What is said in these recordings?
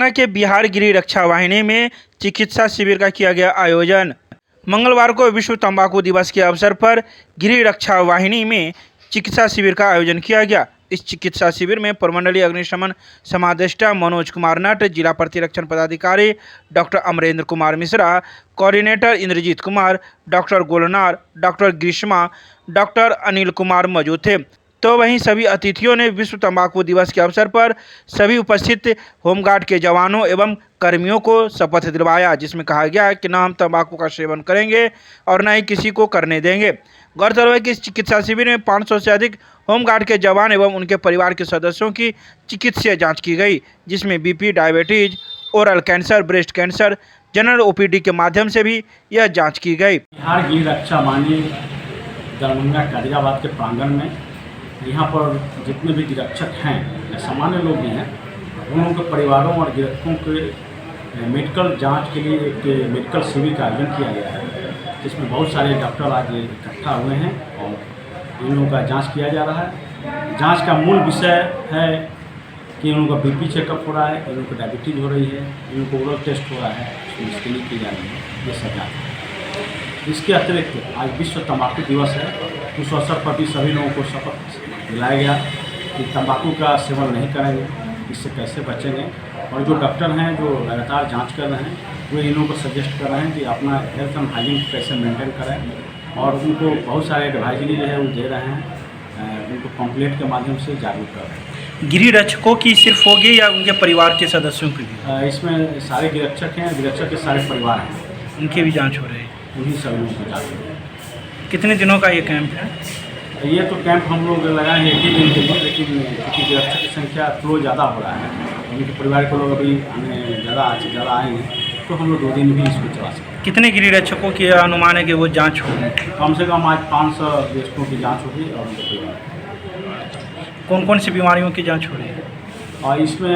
दरभंगा के बिहार गृह रक्षा वाहिनी में चिकित्सा शिविर का किया गया आयोजन। मंगलवार को विश्व तंबाकू दिवस के अवसर पर गृह रक्षा वाहिनी में चिकित्सा शिविर का आयोजन किया गया। इस चिकित्सा शिविर में प्रमंडलीय अग्निशमन समादेष्टा मनोज कुमार नट, जिला प्रतिरक्षण पदाधिकारी doctor Amarendra Kumar Mishra, coordinator Indrajeet Kumar, doctor Golnar, doctor Grishma, doctor Anil Kumar मौजूद थे। तो वहीं सभी अतिथियों ने विश्व तंबाकू दिवस के अवसर पर सभी उपस्थित होमगार्ड के जवानों एवं कर्मियों को शपथ दिलवाया, जिसमें कहा गया कि न हम तंबाकू का सेवन करेंगे और न ही किसी को करने देंगे। गौरतलब है कि इस चिकित्सा शिविर में 500 से अधिक होमगार्ड के जवान एवं उनके परिवार के सदस्यों की चिकित्सीय जाँच की गई, जिसमें BP, diabetes, oral cancer, breast cancer, general OPD के माध्यम से भी यह जाँच की गई। बिहार गृह रक्षा वाहिनी दरभंगा कादिराबाद के प्रांगण में यहाँ पर जितने भी गिरक्षक हैं या सामान्य लोग भी हैं, उन लोगों के परिवारों और गिरक्षकों के मेडिकल जांच के लिए एक मेडिकल शिविर का आयोजन किया गया है, जिसमें बहुत सारे डॉक्टर आज इकट्ठा हुए हैं और इन लोगों का जांच किया जा रहा है। जांच का मूल विषय है कि इन लोगों का BP चेकअप हो रहा है, इन लोगों को डायबिटीज़ हो रही है, इन लोगों को ओरल टेस्ट हो रहा है, उसमें स्क्रीनिंग की जा रही है, ये सब जाँच है। इसके अतिरिक्त आज विश्व तंबाकू दिवस है, उस अवसर पर भी सभी लोगों को शपथ दिलाया गया कि तंबाकू का सेवन नहीं करेंगे, इससे कैसे बचेंगे। और जो डॉक्टर हैं जो लगातार जांच कर रहे हैं, वो इन लोगों को सजेस्ट कर रहे हैं कि अपना हेल्थ एंड हाइजीन कैसे मेंटेन करें, और उनको बहुत सारे एडवाइजरी जो है वो दे रहे हैं, उनको पम्पलेट के माध्यम से जागरूक कर रहे हैं। गृह रक्षकों की सिर्फ होगी या उनके परिवार के सदस्यों की भी? इसमें सारे गिरक्षक हैं, गिरक्षक के सारे परिवार हैं, उनकी भी जाँच हो रही है। उन्हीं सभी लोगों की जाँच हो रही है। कितने दिनों का ये कैंप है? ये तो कैंप हम लोग लगाए हैं 1 ही दिन के लिए, लेकिन क्योंकि गिरक्षक की संख्या फ्लो ज़्यादा हो रहा है, उनके परिवार के लोग अभी हमें ज़्यादा आएंगे, तो हम लोग 2 दिन भी इसको चला सकते हैं। कितने गृह रक्षकों की अनुमान है कि वो जांच होगी? कम से कम आज 500 गिरक्षकों की जांच होगी और उनके परिवार। कौन कौन सी बीमारियों की जांच हो रही है? और इसमें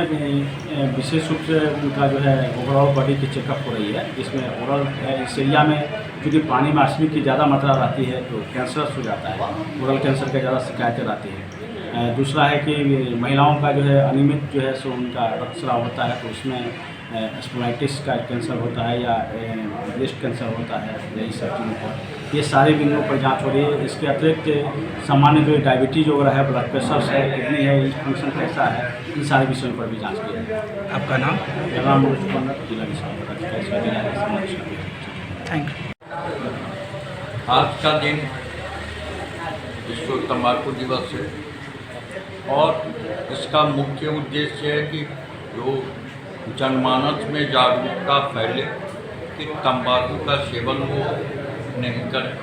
विशेष रूप से उनका जो है ओवरऑल बॉडी की चेकअप हो रही है, जिसमें ओरल इस एरिया में क्योंकि पानी में आर्सेनिक की ज़्यादा मात्रा रहती है तो कैंसर हो जाता है, ओरल कैंसर की ज़्यादा शिकायतें रहती है। दूसरा है कि महिलाओं का जो है अनियमित जो है सो उनका रक्तस्राव होता है, तो उसमें स्प्लाइटिस का कैंसर होता है या ब्रेस्ट कैंसर होता है, यही सब चीज़ों पर ये सारे बिंदुओं पर जांच हो रही है। इसके अतिरिक्त सामान्य जो डायबिटीज़ वगैरह है, ब्लड प्रेशर है, किडनी है, फंक्शन कैसा है, इन सारे विषयों पर भी जाँच की है। आपका नाम? मेरा नाम मनोज कुमार नट, जिला विषय। Thank you. आज का दिन विश्व तंबाकू दिवस है और इसका मुख्य उद्देश्य है कि जो जनमानस में जागरूकता फैले कि तंबाकू का सेवन वो नहीं करें।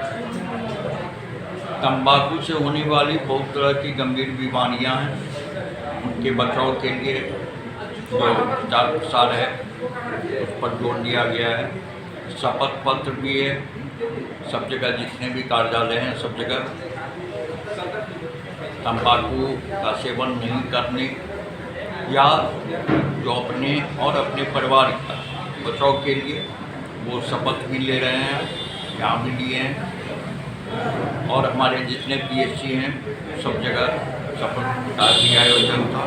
तंबाकू से होने वाली बहुत तरह की गंभीर बीमारियां हैं, उनके बचाव के लिए जो प्रचार प्रसार है उस पर जोर दिया गया है। शपथ पत्र भी है, सब जगह जितने भी कार्यालय हैं सब जगह तंबाकू का सेवन नहीं करने या जो अपने और अपने परिवार का बचाव के लिए वो शपथ भी ले रहे हैं, यहाँ भी लिए हैं। और हमारे जितने PSC हैं सब जगह शपथ का भी आयोजन था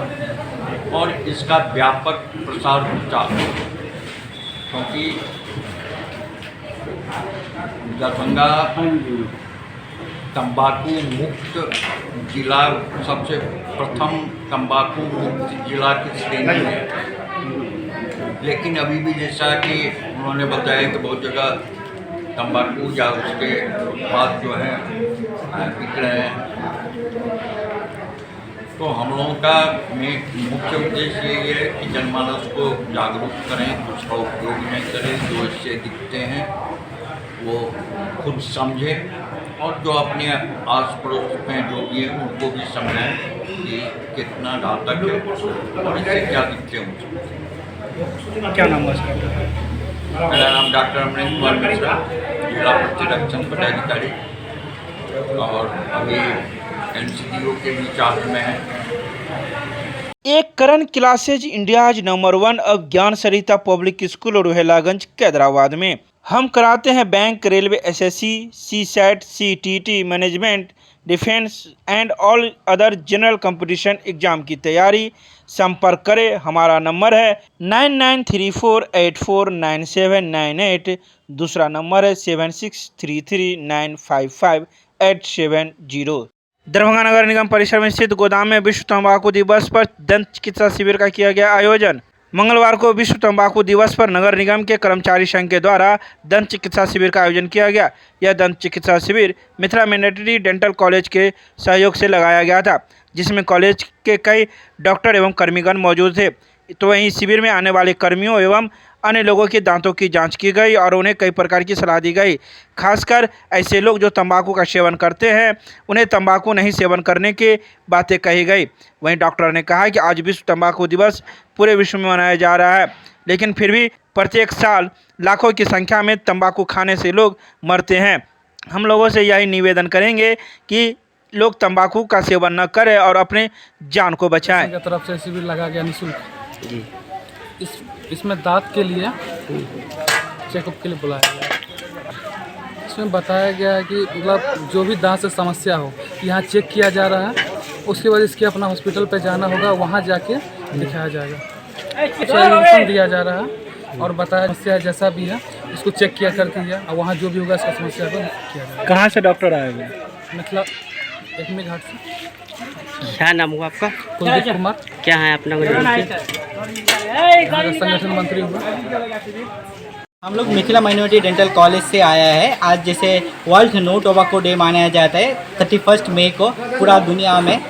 और इसका व्यापक प्रसार प्रचार, क्योंकि दरभंगा तंबाकू मुक्त जिला सबसे प्रथम तंबाकू मुक्त जिला की श्रेणी है, लेकिन अभी भी जैसा कि उन्होंने बताया कि बहुत जगह तंबाकू या उसके उत्पाद जो हैं बिक रहे हैं। तो हम लोगों का मुख्य उद्देश्य ये है कि जनमानस को जागरूक करें, उसका उपयोग नहीं करें, जो इससे दिखते हैं वो खुद समझें और जो अपने आस पड़ोस में जो भी हैं उनको भी समझाएं कि कितना घातक है और इससे क्या दिखते हैं। क्या नाम है? मेरा नाम डॉक्टर अमरेंद्र कुमार मिश्रा, जिला प्रतिरक्षण पदाधिकारी, और अभी NCDO के भी चार्ज में है। एक करण क्लासेज इंडियाज नंबर 1 ऑफ ज्ञान सरिता पब्लिक स्कूल रोहेलागंज कैदराबाद में हम कराते हैं bank, railway, SSC, CSAT, CTT, management, defence and all other general competition exam की तैयारी। संपर्क करें, हमारा नंबर है 9934849798। दूसरा नंबर है 7633955870। दरभंगा नगर निगम परिसर में स्थित गोदाम में विश्व तंबाकू दिवस पर दंत चिकित्सा शिविर का किया गया आयोजन। मंगलवार को विश्व तंबाकू दिवस पर नगर निगम के कर्मचारी संघ के द्वारा दंत चिकित्सा शिविर का आयोजन किया गया। यह दंत चिकित्सा शिविर मिथिला मैनेटरी डेंटल कॉलेज के सहयोग से लगाया गया था, जिसमें कॉलेज के कई डॉक्टर एवं कर्मीगण मौजूद थे। तो वहीं शिविर में आने वाले कर्मियों एवं अन्य लोगों के दांतों की जांच की गई और उन्हें कई प्रकार की सलाह दी गई। खासकर ऐसे लोग जो तंबाकू का सेवन करते हैं, उन्हें तंबाकू नहीं सेवन करने की बातें कही गई। वहीं डॉक्टर ने कहा कि आज विश्व तंबाकू दिवस पूरे विश्व में मनाया जा रहा है, लेकिन फिर भी प्रत्येक साल लाखों की संख्या में तंबाकू खाने से लोग मरते हैं। हम लोगों से यही निवेदन करेंगे कि लोग तंबाकू का सेवन न करें और अपने जान को बचाएं। की तरफ से शिविर लगा गया निःशुल्क। इसमें दांत के लिए चेकअप के लिए बुलाया गया। इसमें बताया गया है कि मतलब जो भी दांत से समस्या हो यहाँ चेक किया जा रहा है, उसके बाद इसके अपना हॉस्पिटल पे जाना होगा, वहाँ जाके दिखाया जाएगा। इंजेक्शन दिया जा रहा है और बताया समस्या जैसा भी है इसको चेक किया कर दिया और वहाँ जो भी होगा इसका समस्या को किया जाएगा। कहाँ से डॉक्टर आए हुए? मतलब एकमी घाट से। क्या नाम हुआ आपका? कुलदीप कुमार। क्या है अपना संगठन मंत्री हुआ। हम लोग मिथिला माइनॉरिटी डेंटल कॉलेज से आया है। आज जैसे वर्ल्ड नो टोबैको डे मनाया जाता है 31 मई को पूरा दुनिया में,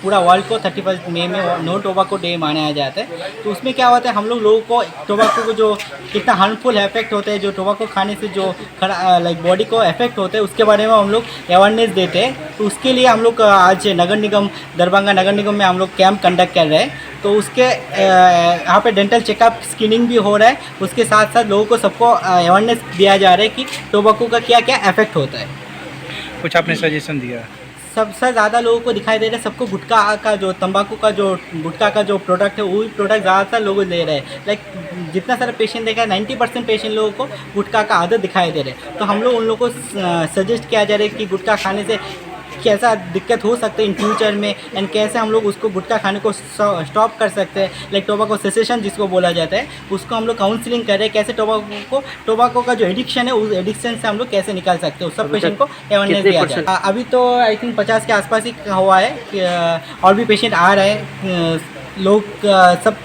पूरा वर्ल्ड को 31 मई में नो टोबैको डे मनाया जाता है। तो उसमें क्या होता है, हम लोगों को टोबैको को जो कितना हार्मफुल इफेक्ट होते हैं, जो टोबैको खाने से जो लाइक बॉडी को इफेक्ट होते हैं, उसके बारे में हम लोग अवेयरनेस देते हैं। तो उसके लिए हम लोग आज नगर निगम दरभंगा नगर निगम में हम लोग कैंप कंडक्ट कर रहे हैं। तो उसके यहाँ पे डेंटल चेकअप स्क्रीनिंग भी हो रहा है। उसके साथ साथ लोगों को सबको अवेयरनेस दिया जा रहा है कि टोबैको का क्या क्या इफेक्ट होता है। कुछ आपने सजेशन दिया? सबसे ज़्यादा लोगों को दिखाई दे रहा है, सबको गुटखा का जो तंबाकू का जो गुटखा का जो प्रोडक्ट है वही प्रोडक्ट ज़्यादातर लोग ले रहे हैं। लाइक जितना सारा पेशेंट देखा है 90% पेशेंट लोगों को गुटखा का आदत दिखाई दे रहे हैं। तो हम लोग उन लोगों को सजेस्ट किया जा रहा है कि गुटखा खाने से कैसा दिक्कत हो सकता है इन फ्यूचर में, एंड कैसे हम लोग उसको गुटखा खाने को स्टॉप कर सकते हैं। लाइक टोबैको सेसेशन जिसको बोला जाता है, उसको हम लोग काउंसलिंग कर रहे हैं, कैसे टोबैको का जो एडिक्शन है उस एडिक्शन से हम लोग कैसे निकाल सकते हैं, उस सब पेशेंट को अवेयरनेस दिया जाए। अभी तो आई थिंक 50 के आसपास ही हुआ है कि और भी पेशेंट आ रहे हैं। लोग सब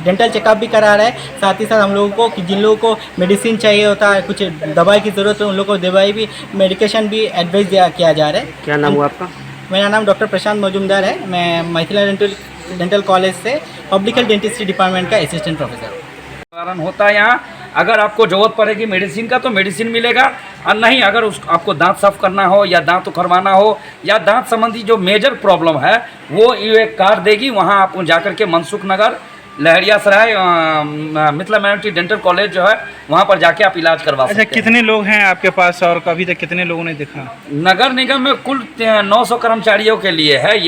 डेंटल चेकअप भी करा रहे हैं। साथ ही साथ हम लोगों को कि जिन लोगों को मेडिसिन चाहिए होता है, कुछ दवाई की ज़रूरत है, उन लोगों को दवाई भी मेडिकेशन भी एडवाइस किया जा रहा है। क्या नाम हुआ आपका? मेरा नाम डॉक्टर प्रशांत मजूमदार है। मैं मिथिला डेंटल कॉलेज से पब्लिक हेल्थ डेंटिस्ट्री डिपार्टमेंट का असिस्टेंट प्रोफेसर हूँ। कारण होता है यहाँ, अगर आपको ज़रूरत पड़ेगी मेडिसिन का तो मेडिसिन मिलेगा, और नहीं अगर आपको दांत साफ करना हो या दांत उखड़वाना हो या दांत संबंधी जो मेजर प्रॉब्लम है वो ये एक कार्ड देगी। वहाँ आप जाकर के Mansukh Nagar Laheriasarai Mithila minority dental college जो है वहाँ पर जाके आप इलाज करवा सकते हैं। अच्छा, कितने लोग हैं आपके पास और अभी तक कितने लोगों ने दिखा? नगर निगम में कुल 900 कर्मचारियों के लिए है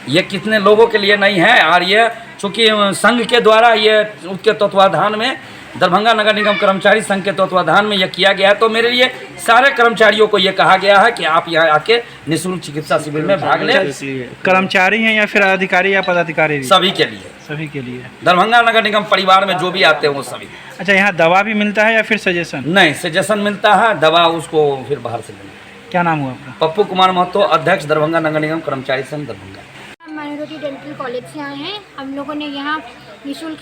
ये कितने लोगों के लिए नहीं है। और ये चूँकि संघ के द्वारा ये उसके तत्वाधान में दरभंगा नगर निगम कर्मचारी संघ के तत्वाधान में यह किया गया है। तो मेरे लिए सारे कर्मचारियों को ये कहा गया है कि आप यहाँ आके निःशुल्क चिकित्सा शिविर में भाग लें। कर्मचारी हैं या फिर अधिकारी या पदाधिकारी? सभी के लिए, सभी के लिए। दरभंगा नगर निगम परिवार में जो भी आते हैं वो सभी। अच्छा, यहाँ दवा भी मिलता है या फिर सजेशन? नहीं, सजेशन मिलता है, दवा उसको फिर बाहर से लेना। क्या नाम हुआ आपका? पप्पू कुमार महतो, अध्यक्ष दरभंगा नगर निगम कर्मचारी संघ दरभंगा। माइनॉरिटी डेंटल कॉलेज से आए हैं। हम लोगों ने यहाँ निःशुल्क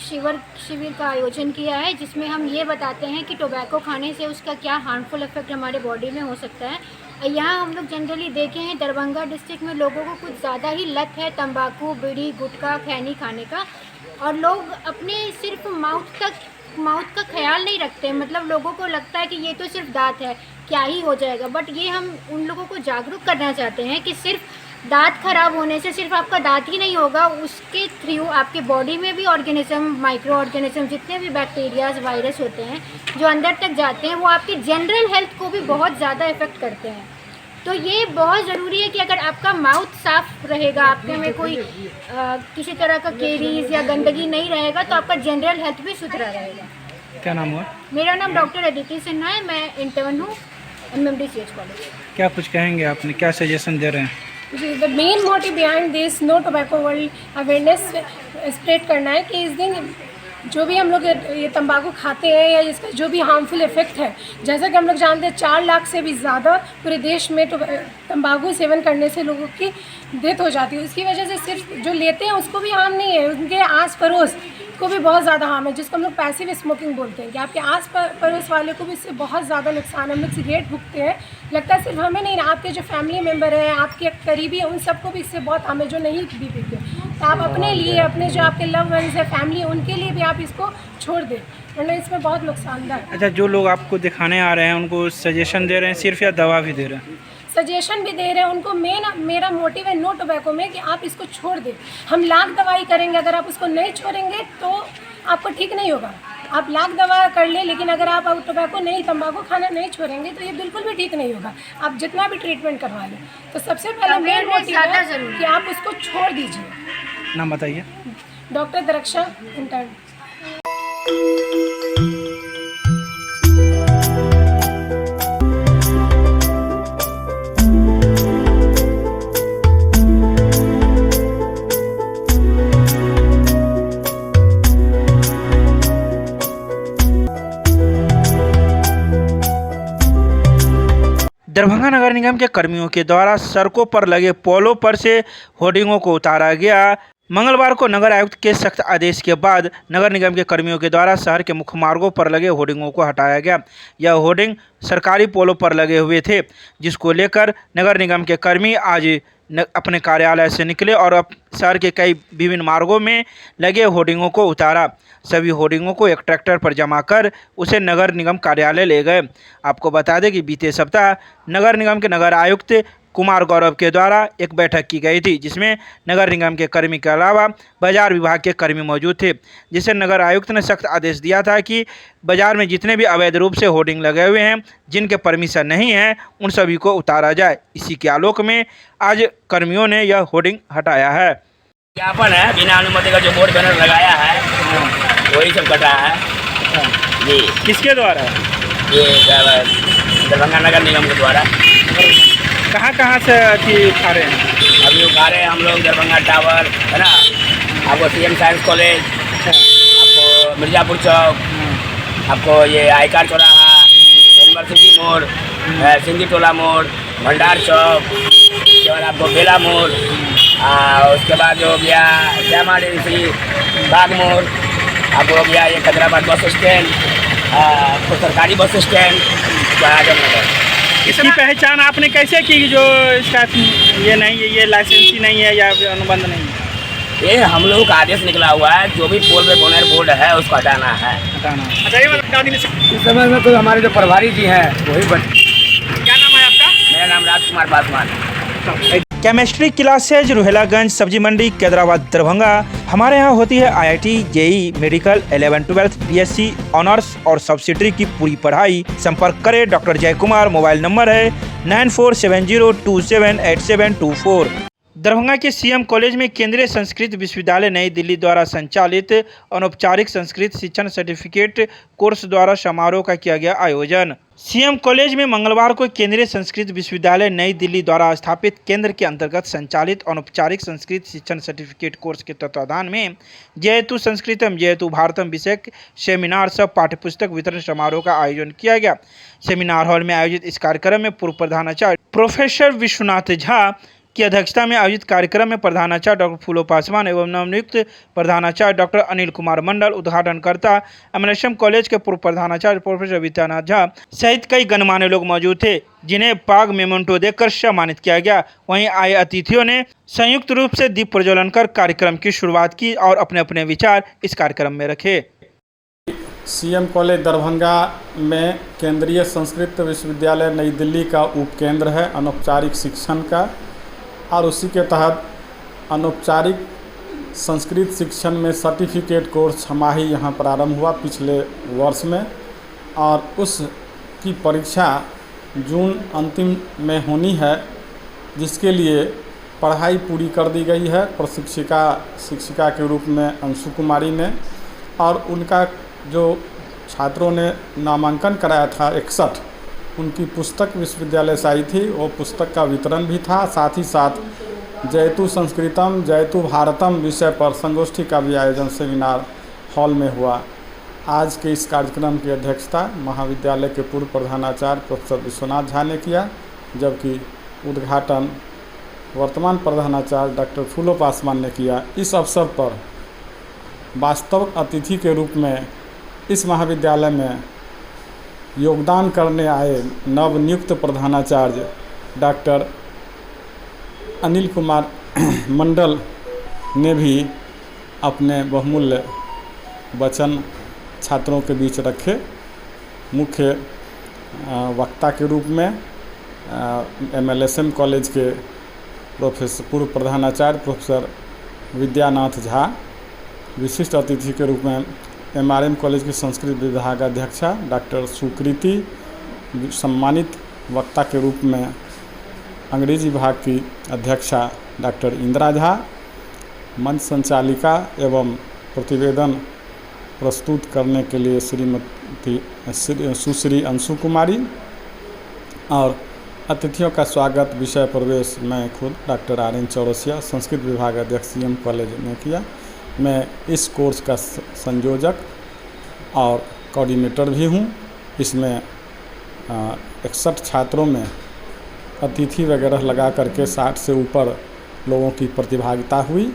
शिविर का आयोजन किया है, जिसमें हम ये बताते हैं कि टोबैको खाने से उसका क्या हार्मफुल इफेक्ट हमारे बॉडी में हो सकता है। यहाँ हम लोग जनरली देखे हैं दरभंगा डिस्ट्रिक्ट में लोगों को कुछ ज़्यादा ही लत है तंबाकू, बीड़ी, गुटखा, खैनी खाने का, और लोग अपने सिर्फ माउथ का ख्याल नहीं रखते। मतलब लोगों को लगता है कि ये तो सिर्फ दांत है, क्या ही हो जाएगा। बट ये हम उन लोगों को जागरूक करना चाहते हैं कि सिर्फ दांत खराब होने से सिर्फ आपका दांत ही नहीं होगा, उसके थ्रू आपके बॉडी में भी ऑर्गेनिज्म, माइक्रो ऑर्गेनिज्म, जितने भी बैक्टीरियाज, वायरस होते हैं जो अंदर तक जाते हैं, वो आपकी जनरल हेल्थ को भी बहुत ज़्यादा इफेक्ट करते हैं। तो ये बहुत ज़रूरी है कि अगर आपका माउथ साफ रहेगा, आपके में कोई किसी तरह का केरीज या गंदगी नहीं रहेगा, तो आपका जनरल हेल्थ भी सुधरा रहेगा। क्या नाम हुआ? मेरा नाम डॉक्टर अदिति सिन्हा है, मैं इंटर्न हूँ MMDCH कॉलेज। क्या कुछ कहेंगे आपने, क्या सजेशन दे रहे हैं? जी, the main motive behind this no tobacco world awareness spread करना है कि इस दिन जो भी हम लोग ये तंबाकू खाते हैं या इसका जो भी हार्मफुल इफ़ेक्ट है, जैसा कि हम लोग जानते हैं 4 लाख से भी ज़्यादा पूरे देश में तंबाकू सेवन करने से लोगों की डेथ हो जाती है। उसकी वजह से सिर्फ जो लेते हैं उसको भी हार्म नहीं है, उनके आस पड़ोस को भी बहुत ज़्यादा हार्म है, जिसको हम लोग पैसिव स्मोकिंग बोलते हैं कि आपके आस पड़ोस वाले को भी इससे बहुत ज़्यादा नुकसान है। हम लोग सिगरेट भुगते हैं, लगता है सिर्फ हमें नहीं, आपके जो फैमिली मेम्बर हैं, आपके करीबी हैं, उन सबको भी इससे बहुत हार्म है जो नहीं भी पीते। तो आप अपने लिए, अपने जो आपके लव वंस है, फैमिली, उनके लिए भी आप इसको छोड़ दें, वरना इसमें बहुत नुकसानदार है। अच्छा, जो लोग आपको दिखाने आ रहे हैं उनको सजेशन दे रहे हैं सिर्फ या दवा भी दे रहे हैं? सजेशन भी दे रहे हैं उनको। मेरा मोटिव है नो टोबैको में कि आप इसको छोड़ दें। हम लाख दवाई करेंगे, अगर आप उसको नहीं छोड़ेंगे तो आपको ठीक नहीं होगा। आप लाख दवा कर ले, लेकिन अगर आप टोबैको नहीं, तंबाकू खाना नहीं छोड़ेंगे तो ये बिल्कुल भी ठीक नहीं होगा, आप जितना भी ट्रीटमेंट करवा लें। तो सबसे पहले मेन मोटिव है कि आप उसको छोड़ दीजिए। नाम बताइए। Doctor Daraksha intern. दरभंगा नगर निगम के कर्मियों के द्वारा सड़कों पर लगे पोलों पर से होर्डिंगों को उतारा गया। मंगलवार को नगर आयुक्त के सख्त आदेश के बाद नगर निगम के कर्मियों के द्वारा शहर के मुख्य मार्गों पर लगे होर्डिंगों को हटाया गया। यह होर्डिंग सरकारी पोलों पर लगे हुए थे, जिसको लेकर नगर निगम के कर्मी आज अपने कार्यालय से निकले और अब शहर के कई विभिन्न मार्गों में लगे होर्डिंगों को उतारा। सभी होर्डिंगों को एक ट्रैक्टर पर जमा कर उसे नगर निगम कार्यालय ले गए। आपको बता दें कि बीते सप्ताह नगर निगम के नगर आयुक्त कुमार गौरव के द्वारा एक बैठक की गई थी, जिसमें नगर निगम के कर्मी के अलावा बाजार विभाग के कर्मी मौजूद थे, जिसे नगर आयुक्त ने सख्त आदेश दिया था कि बाजार में जितने भी अवैध रूप से होर्डिंग लगे हुए हैं, जिनके परमिशन नहीं है, उन सभी को उतारा जाए। इसी के आलोक में आज कर्मियों ने यह होर्डिंग हटाया है। ज्ञापन है, बिना अनुमति का जो बोर्ड बैनर लगाया है वही सब कटा है जी। किसके द्वारा? ये दरभंगा नगर निगम के द्वारा। कहाँ से उठा रहे हैं? अभी उठा रहे हैं हम लोग दरभंगा टावर है ना, आपको CM साइंस कॉलेज, आपको मिर्ज़ापुर चौक, आपको ये आईकार चौराहा, यूनिवर्सिटी मोड़, सिंधी टोला मोड़, भंडार चौक, उसके बाद आपको बेला मोड़, उसके बाद जो हो गया श्यामा डेंसी बाग मोड़, आपको हो गया ये खैदराबाद बस स्टैंड, आपको सरकारी बस स्टैंड, आजमनगर। इसकी पहचान आपने कैसे की जो इसका ये नहीं है, ये लाइसेंसी नहीं है या अनुबंध नहीं है? ये हम लोगों का आदेश निकला हुआ है, जो भी पोल पे बोनर बोर्ड है उसको हटाना है। अच्छा, ये बता दीजिए इस समय में तो हमारे जो प्रभारी जी हैं वही क्या नाम है आपका? मेरा नाम राजकुमार पासवान। केमिस्ट्री क्लासेज रुहेलागंज सब्जी मंडी कैदराबाद दरभंगा। हमारे यहाँ होती है IIT, JEE, medical, 11, 12, BSc honours और सब्सिडरी की पूरी पढ़ाई। संपर्क करें डॉक्टर जय कुमार। मोबाइल नंबर है 9470278724। दरभंगा के CM कॉलेज में केंद्रीय संस्कृत विश्वविद्यालय नई दिल्ली द्वारा संचालित अनौपचारिक संस्कृत शिक्षण सर्टिफिकेट कोर्स द्वारा समारोह का किया गया आयोजन। CM कॉलेज में मंगलवार को केंद्रीय संस्कृत विश्वविद्यालय नई दिल्ली द्वारा स्थापित केंद्र के अंतर्गत संचालित अनौपचारिक संस्कृत शिक्षण सर्टिफिकेट कोर्स के तत्वाधान में जयतु संस्कृतम जयतु भारतम विषयक सेमिनार सह पाठ्यपुस्तक वितरण समारोह का आयोजन किया गया। सेमिनार हॉल में आयोजित इस कार्यक्रम में पूर्व प्रधानाचार्य प्रोफेसर विश्वनाथ झा की अध्यक्षता में आयोजित कार्यक्रम में प्रधानाचार्य डॉक्टर फूलो पासवान एवं नवनियुक्त प्रधानाचार्य doctor Anil Kumar Mandal, उद्घाटनकर्ता MNSM college के पूर्व प्रधानाचार्य प्रोफेसर विद्यानाथ झा सहित कई गणमान्य लोग मौजूद थे, जिन्हें पाग मेमेंटो देकर सम्मानित किया गया। वहीं आए अतिथियों ने संयुक्त रूप से दीप प्रज्वलन कर कार्यक्रम की शुरुआत की और अपने अपने विचार इस कार्यक्रम में रखे। CM कॉलेज दरभंगा में केंद्रीय संस्कृत विश्वविद्यालय नई दिल्ली का उपकेंद्र है अनौपचारिक शिक्षण का, और उसी के तहत अनौपचारिक संस्कृत शिक्षण में सर्टिफिकेट कोर्स छमाही यहाँ प्रारंभ हुआ पिछले वर्ष में, और उसकी परीक्षा जून अंतिम में होनी है, जिसके लिए पढ़ाई पूरी कर दी गई है शिक्षिका के रूप में अंशु कुमारी ने, और उनका जो छात्रों ने नामांकन कराया था 61, उनकी पुस्तक विश्वविद्यालय से आई थी, वो पुस्तक का वितरण भी था। साथ ही साथ जयतु संस्कृतम जयतु भारतम विषय पर संगोष्ठी का भी आयोजन सेमिनार हॉल में हुआ। आज के इस कार्यक्रम की अध्यक्षता महाविद्यालय के पूर्व प्रधानाचार्य प्रोफेसर विश्वनाथ झा ने किया, जबकि उद्घाटन वर्तमान प्रधानाचार्य डॉक्टर फूलो पासवान ने किया। इस अवसर पर वास्तविक अतिथि के रूप में इस महाविद्यालय में योगदान करने आए नवनियुक्त प्रधानाचार्य डॉक्टर अनिल कुमार मंडल ने भी अपने बहुमूल्य वचन छात्रों के बीच रखे। मुख्य वक्ता के रूप में MLSM कॉलेज के पूर्व प्रधानाचार्य प्रोफेसर विद्यानाथ झा, विशिष्ट अतिथि के रूप में MRM कॉलेज की संस्कृत विभाग अध्यक्षा डॉक्टर सुकृति, सम्मानित वक्ता के रूप में अंग्रेजी विभाग की अध्यक्षा डॉक्टर इंदिरा झा, मंच संचालिका एवं प्रतिवेदन प्रस्तुत करने के लिए श्रीमती सुश्री अंशु कुमारी, और अतिथियों का स्वागत विषय प्रवेश मैं खुद डॉक्टर RN चौरसिया, संस्कृत विभाग अध्यक्ष CM कॉलेज ने किया। मैं इस कोर्स का संयोजक और कोऑर्डिनेटर भी हूँ। इसमें 61 छात्रों में अतिथि वगैरह लगा करके 60 से ऊपर लोगों की प्रतिभागिता हुई,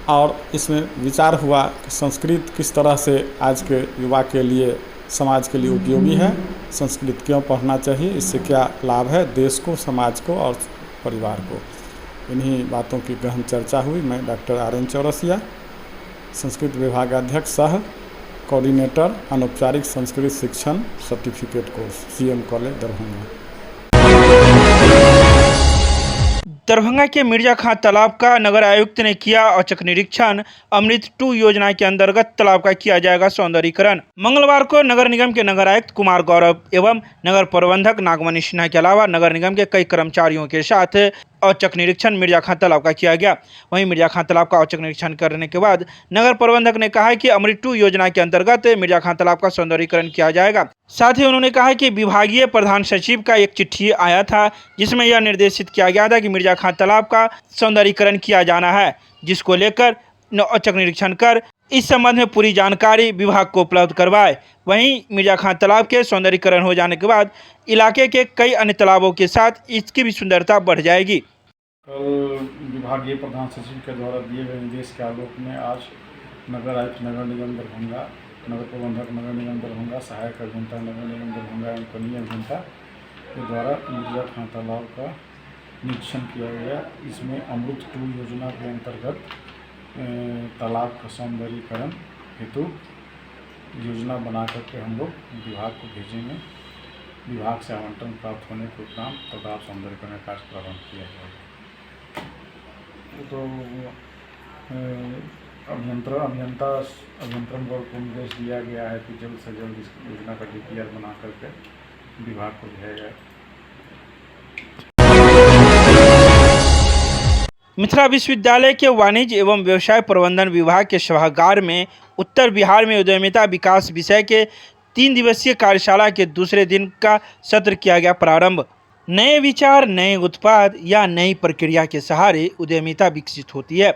और इसमें विचार हुआ कि संस्कृत किस तरह से आज के युवा के लिए, समाज के लिए उपयोगी है, संस्कृत क्यों पढ़ना चाहिए, इससे क्या लाभ है देश को, समाज को और परिवार को। इन्हीं बातों की गहन चर्चा हुई। मैं डॉक्टर RN चौरसिया, संस्कृत विभागाध्यक्ष सह कोऑर्डिनेटर अनौपचारिक संस्कृत शिक्षण certificate course CM college Darbhanga. Darbhanga के मिर्जा खां तालाब का नगर आयुक्त ने किया औचक निरीक्षण। अमृत 2 योजना के अंतर्गत तालाब का किया जाएगा सौंदर्यीकरण। मंगलवार को नगर निगम के नगर आयुक्त कुमार गौरव एवं नगर प्रबंधक नागमणि सिन्हा के अलावा नगर निगम के कई कर्मचारियों के साथ औचक निरीक्षण मिर्जा खां तालाब का किया गया। वहीं मिर्जा खां तालाब का औचक निरीक्षण करने के बाद नगर प्रबंधक ने कहा कि अमृत 2 योजना के अंतर्गत मिर्जा खां तालाब का सौंदर्यीकरण किया जाएगा। साथ ही उन्होंने कहा कि विभागीय प्रधान सचिव का एक चिट्ठी आया था, जिसमें यह निर्देशित किया गया था कि मिर्जा खां तालाब का सौंदर्यीकरण किया जाना है, जिसको लेकर औचक निरीक्षण कर इस संबंध में पूरी जानकारी विभाग को उपलब्ध करवाए। वहीं मिर्जा खां तालाब के सौंदर्यीकरण हो जाने के बाद इलाके के कई अन्य तालाबों के साथ इसकी भी सुंदरता बढ़ जाएगी। कल विभागीय प्रधान सचिव के द्वारा दिए गए निर्देश के आलोक में आज नगर आयुक्त नगर निगम दरभंगा, नगर प्रबंधक नगर निगम दरभंगा, सहायक अभियंता नगर निगम दरभंगा एवं कनीय अभियंता के द्वारा मिर्जा खां तालाब का निरीक्षण किया गया। इसमें अमृत 2 योजना के अंतर्गत तालाब का सौंदर्यीकरण हेतु योजना बना करके हम लोग विभाग को भेजेंगे। विभाग से आवंटन प्राप्त होने के उपरांत तालाब सौंदर्यीकरण का कार्य प्रारंभ किया जाएगा। तो अभियंत्रण वर्ग को निर्देश दिया गया है कि जल्द से जल्द इस योजना का DPR बना करके विभाग को भेजा जाए। मिथिला विश्वविद्यालय के वाणिज्य एवं व्यवसाय प्रबंधन विभाग के सभागार में उत्तर बिहार में उद्यमिता विकास विषय के 3 दिवसीय कार्यशाला के दूसरे दिन का सत्र किया गया प्रारंभ। नए विचार, नए उत्पाद या नई प्रक्रिया के सहारे उद्यमिता विकसित होती है।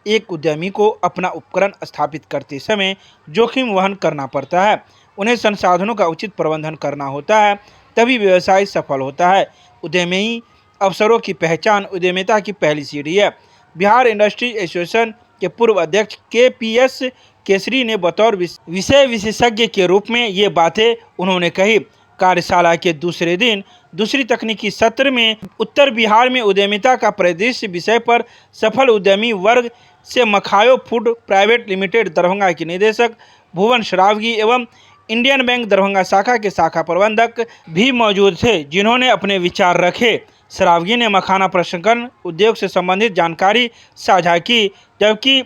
एक उद्यमी को अपना उपकरण स्थापित करते समय जोखिम वहन करना पड़ता है, उन्हें संसाधनों का उचित प्रबंधन करना होता है, तभी व्यवसाय सफल होता है। उद्यमी अवसरों की पहचान उद्यमिता की पहली सीढ़ी है। बिहार इंडस्ट्री एसोसिएशन के पूर्व अध्यक्ष KPS केसरी ने बतौर विषय विशेषज्ञ के रूप में ये बातें उन्होंने कही। कार्यशाला के दूसरे दिन दूसरी तकनीकी सत्र में उत्तर बिहार में उद्यमिता का परिदृश्य विषय पर सफल उद्यमी वर्ग से मखायो फूड प्राइवेट लिमिटेड दरभंगा के निदेशक भुवन श्रावगी एवं इंडियन बैंक दरभंगा शाखा के शाखा प्रबंधक भी मौजूद थे, जिन्होंने अपने विचार रखे। श्रावगी ने मखाना प्रसंस्करण उद्योग से संबंधित जानकारी साझा की, जबकि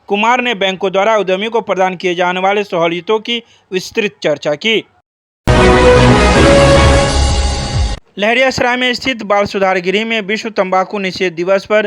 कुमार ने बैंकों द्वारा उद्यमी को प्रदान किए जाने वाले सहूलियतों की विस्तृत चर्चा की। लहरियासराय में स्थित बाल सुधार गृह में विश्व तंबाकू निषेध दिवस पर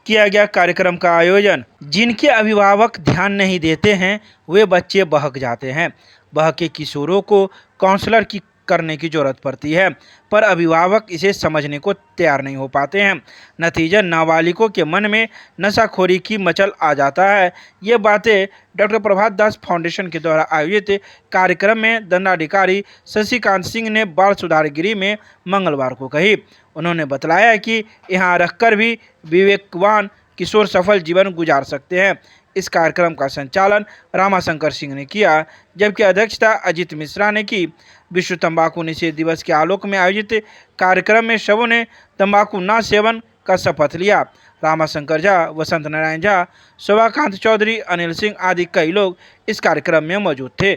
किया गया कार्यक्रम का आयोजन। जिनके अभिभावक ध्यान नहीं देते हैं वे बच्चे बहक जाते हैं। बहके किशोरों को काउंसलर की करने की जरूरत पड़ती है, पर अभिभावक इसे समझने को तैयार नहीं हो पाते हैं। नतीजा नाबालिगों के मन में नशाखोरी की मचल आ जाता है। ये बातें डॉक्टर प्रभात दास फाउंडेशन के द्वारा आयोजित कार्यक्रम में दंडाधिकारी शशिकांत सिंह ने बाल सुधार गृह में मंगलवार को कही। उन्होंने बतलाया कि यहाँ रहकर भी विवेकवान किशोर सफल जीवन गुजार सकते हैं। इस कार्यक्रम का संचालन रामाशंकर सिंह ने किया, जबकि अध्यक्षता अजित मिश्रा ने की। विश्व तंबाकू निषेध दिवस के आलोक में आयोजित कार्यक्रम में सबों ने तंबाकू न सेवन का शपथ लिया। रामाशंकर झा, वसंत नारायण झा, शोभाकांत चौधरी, अनिल सिंह आदि कई लोग इस कार्यक्रम में मौजूद थे।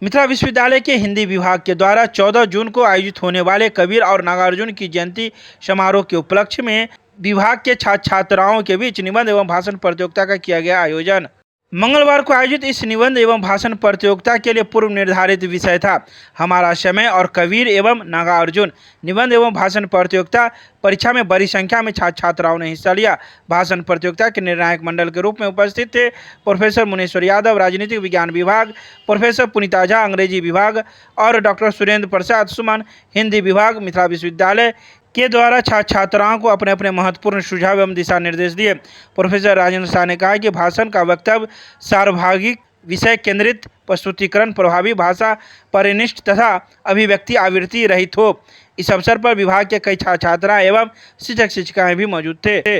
मिथिला विश्वविद्यालय के हिंदी विभाग के द्वारा 14 जून को आयोजित होने वाले कबीर और नागार्जुन की जयंती समारोह के उपलक्ष्य में विभाग के छात्र छात्राओं के बीच निबंध एवं भाषण प्रतियोगिता का किया गया आयोजन। मंगलवार को आयोजित इस निबंध एवं भाषण प्रतियोगिता के लिए पूर्व निर्धारित विषय था हमारा समय और कबीर एवं नागार्जुन। निबंध एवं भाषण प्रतियोगिता परीक्षा में बड़ी संख्या में छात्र छात्राओं ने हिस्सा लिया। भाषण प्रतियोगिता के निर्णायक मंडल के रूप में उपस्थित थे प्रोफेसर मुनेश्वर यादव राजनीतिक विज्ञान विभाग, प्रोफेसर पुनीता झा अंग्रेजी विभाग और डॉक्टर सुरेंद्र प्रसाद सुमन हिंदी विभाग। मिथिला विश्वविद्यालय के द्वारा छात्र छात्राओं को अपने अपने महत्वपूर्ण सुझाव एवं दिशा निर्देश दिए। प्रोफेसर राजेंद्र शाह ने कहा कि भाषण का वक्तव्य सार्वभागिक, विषय केंद्रित, प्रस्तुतिकरण प्रभावी, भाषा परिनिष्ठ तथा अभिव्यक्ति आवृत्ति रहित हो। इस अवसर पर विभाग के कई छात्र छात्राएं एवं शिक्षक शिक्षिकाएं भी मौजूद थे।